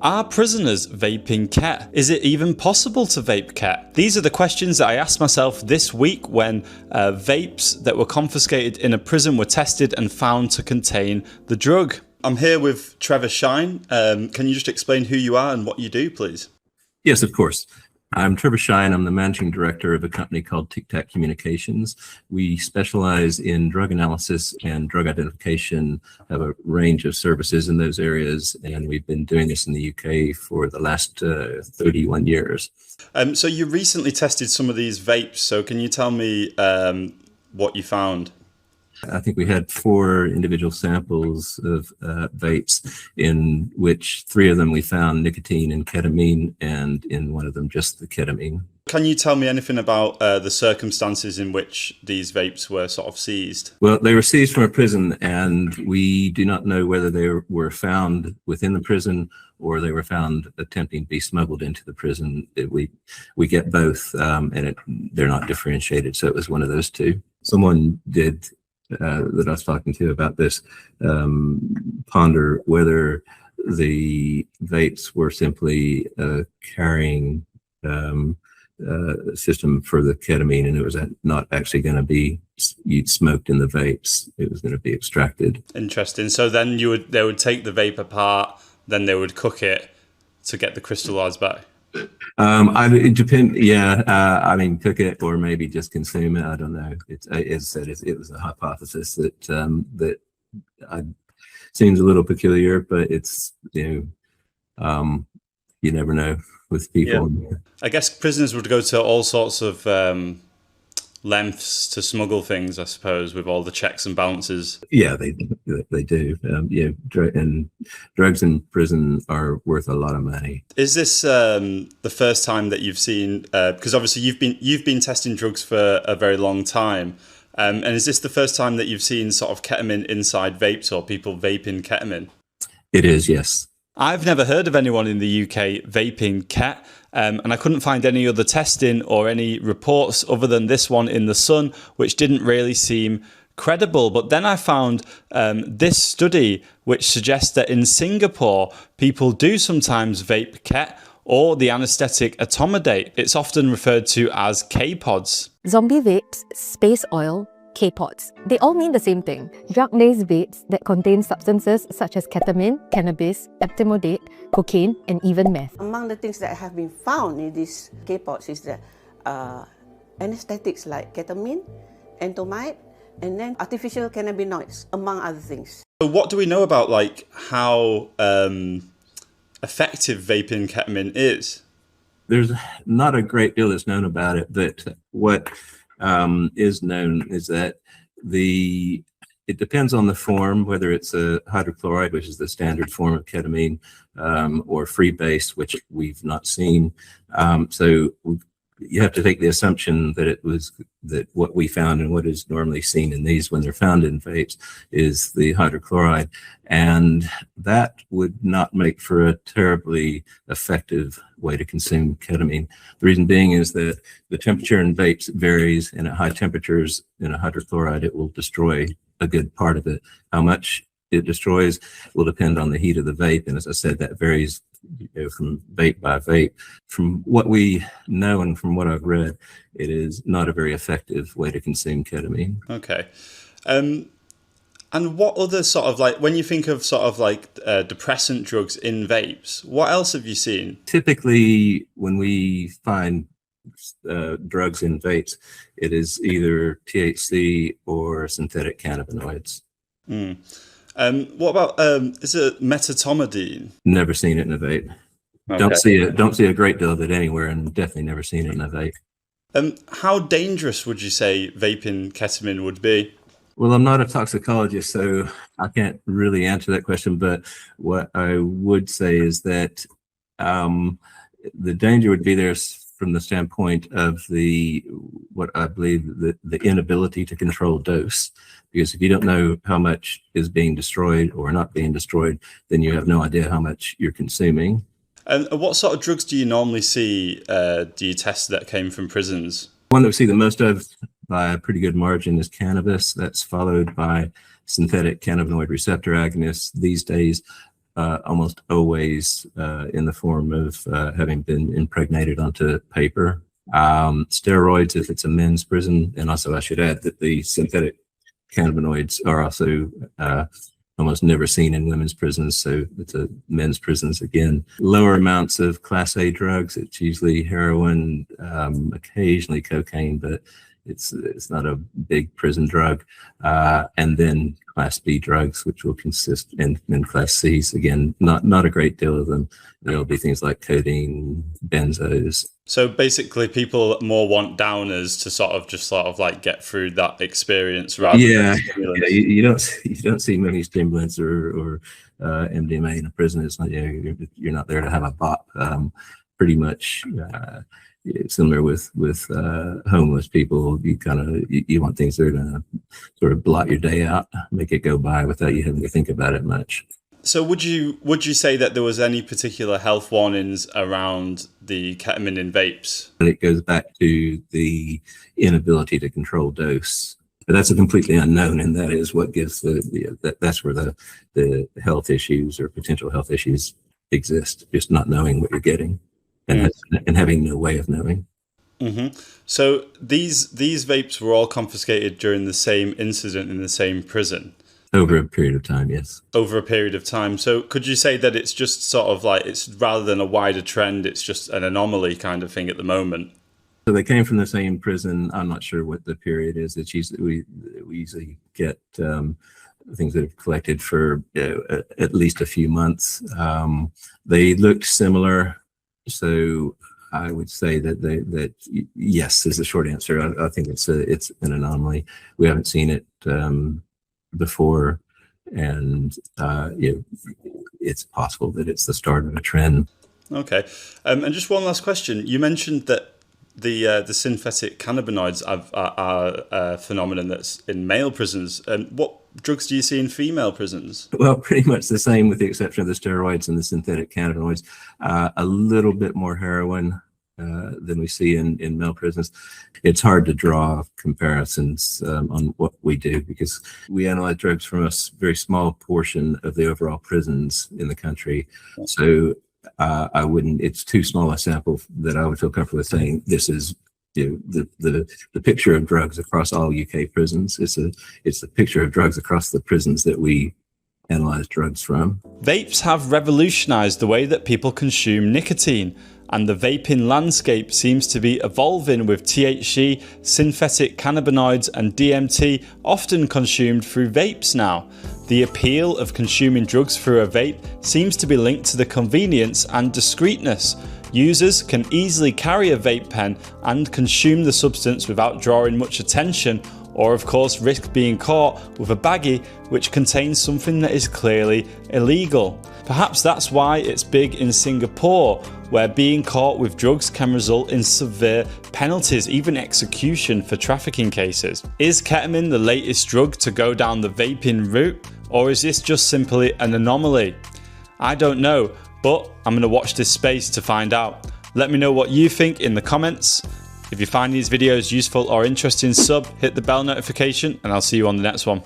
Are prisoners vaping ket? Is it even possible to vape ket? These are the questions that I asked myself this week when vapes that were confiscated in a prison were tested and found to contain the drug. I'm here with Trevor Shine. Can you just explain who you are and what you do, please? Yes, of course. I'm Trevor Shine. I'm the managing director of a company called Tic-Tac Communications. We specialize in drug analysis and drug identification, have a range of services in those areas, and we've been doing this in the UK for the last 31 years. So you recently tested some of these vapes, so can you tell me what you found? I think we had 4 individual samples of vapes, in which 3 of them we found nicotine and ketamine, and in one of them just the ketamine. Can you tell me anything about the circumstances in which these vapes were sort of seized? Well, they were seized from a prison, and we do not know whether they were found within the prison or they were found attempting to be smuggled into the prison. We get both, and they're not differentiated, so it was one of those 2. Someone did that I was talking to about this ponder whether the vapes were simply a carrying system for the ketamine, and it was not actually going to be smoked in the vapes. It was going to be extracted. Interesting. So then they would take the vape apart, then they would cook it to get the crystallized back. It depends. Yeah, I mean, cook it or maybe just consume it. I don't know. As I said, it was a hypothesis that seems a little peculiar, but it's you never know with people. Yeah. I guess prisoners would go to all sorts of lengths to smuggle things, I suppose, with all the checks and balances. Yeah, they do. And drugs in prison are worth a lot of money. Is this the first time that you've seen? Because obviously you've been testing drugs for a very long time, and is this the first time that you've seen sort of ketamine inside vapes or people vaping ketamine? It is, yes. I've never heard of anyone in the UK vaping ket, and I couldn't find any other testing or any reports other than this one in The Sun, which didn't really seem credible. But then I found this study, which suggests that in Singapore, people do sometimes vape ket or the anesthetic etomidate. It's often referred to as K-pods. Zombie vapes, space oil, K-pods. They all mean the same thing. Drug-laced vapes that contain substances such as ketamine, cannabis, etomidate, cocaine, and even meth. Among the things that have been found in these K-pods is the anesthetics like ketamine, entomide, and then artificial cannabinoids, among other things. So what do we know about how effective vaping ketamine is? There's not a great deal that's known about it, but what is known is that it depends on the form, whether it's a hydrochloride, which is the standard form of ketamine, or free base, which we've not seen. So you have to take the assumption that what we found and what is normally seen in these when they're found in vapes is the hydrochloride, and that would not make for a terribly effective way to consume ketamine. The reason being is that the temperature in vapes varies, and at high temperatures in a hydrochloride it will destroy a good part of it. How much it destroys will depend on the heat of the vape, and as I said, that varies from vape by vape. From what we know and from what I've read, it is not a very effective way to consume ketamine. Okay. And what other sort of when you think of sort of depressant drugs in vapes, what else have you seen? Typically, when we find drugs in vapes, it is either THC or synthetic cannabinoids. What about is it metathiomidine? Never seen it in a vape. Okay. Don't see a great deal of it anywhere, and definitely never seen it in a vape. How dangerous would you say vaping ketamine would be? Well, I'm not a toxicologist, so I can't really answer that question. But what I would say is that the danger would be there from the standpoint of what I believe the inability to control dose. Because if you don't know how much is being destroyed or not being destroyed, then you have no idea how much you're consuming. And what sort of drugs do you normally see, do you test that came from prisons? One that we see the most of by a pretty good margin is cannabis. That's followed by synthetic cannabinoid receptor agonists. These days, almost always in the form of having been impregnated onto paper. Steroids, if it's a men's prison, and also I should add that the synthetic cannabinoids are also almost never seen in women's prisons, so it's a men's prisons again. Lower amounts of Class A drugs, it's usually heroin, occasionally cocaine, but it's not a big prison drug. And then Class B drugs, which will consist in Class Cs, again, not a great deal of them. There'll be things like codeine, benzos. So basically people more want downers to sort of like get through that experience rather than stimulants. You don't see many stimulants or MDMA in a prison. It's not, you're not there to have a bop. Pretty much similar with homeless people. You want things that are going to sort of blot your day out, make it go by without you having to think about it much. So would you say that there was any particular health warnings around the ketamine in vapes? It goes back to the inability to control dose. But that's a completely unknown, and that is what gives that's where the health issues or potential health issues exist. Just not knowing what you're getting, and having no way of knowing. Mm-hmm. So these vapes were all confiscated during the same incident in the same prison. Over a period of time, yes. Over a period of time. So could you say that it's just sort of like, it's rather than a wider trend, it's just an anomaly kind of thing at the moment? So they came from the same prison. I'm not sure what the period is. It's usually, we usually get things that have collected for at least a few months. They looked similar. So I would say that yes is the short answer. I think it's an anomaly. We haven't seen it before, and it's possible that it's the start of a trend. Okay, and just one last question. You mentioned that the synthetic cannabinoids are a phenomenon that's in male prisons. And what drugs do you see in female prisons? Well, pretty much the same, with the exception of the steroids and the synthetic cannabinoids. A little bit more heroin than we see in male prisons. It's hard to draw comparisons on what we do, because we analyze drugs from a very small portion of the overall prisons in the country. So I wouldn't, it's too small a sample that I would feel comfortable with saying this is the picture of drugs across all UK prisons. It's the picture of drugs across the prisons that we analyze drugs from. Vapes have revolutionized the way that people consume nicotine, and the vaping landscape seems to be evolving, with THC, synthetic cannabinoids and DMT often consumed through vapes now. The appeal of consuming drugs through a vape seems to be linked to the convenience and discreetness. Users can easily carry a vape pen and consume the substance without drawing much attention, or of course risk being caught with a baggie which contains something that is clearly illegal. Perhaps that's why it's big in Singapore, where being caught with drugs can result in severe penalties, even execution for trafficking cases. Is ketamine the latest drug to go down the vaping route, or is this just simply an anomaly? I don't know, but I'm going to watch this space to find out. Let me know what you think in the comments. If you find these videos useful or interesting, hit the bell notification, and I'll see you on the next one.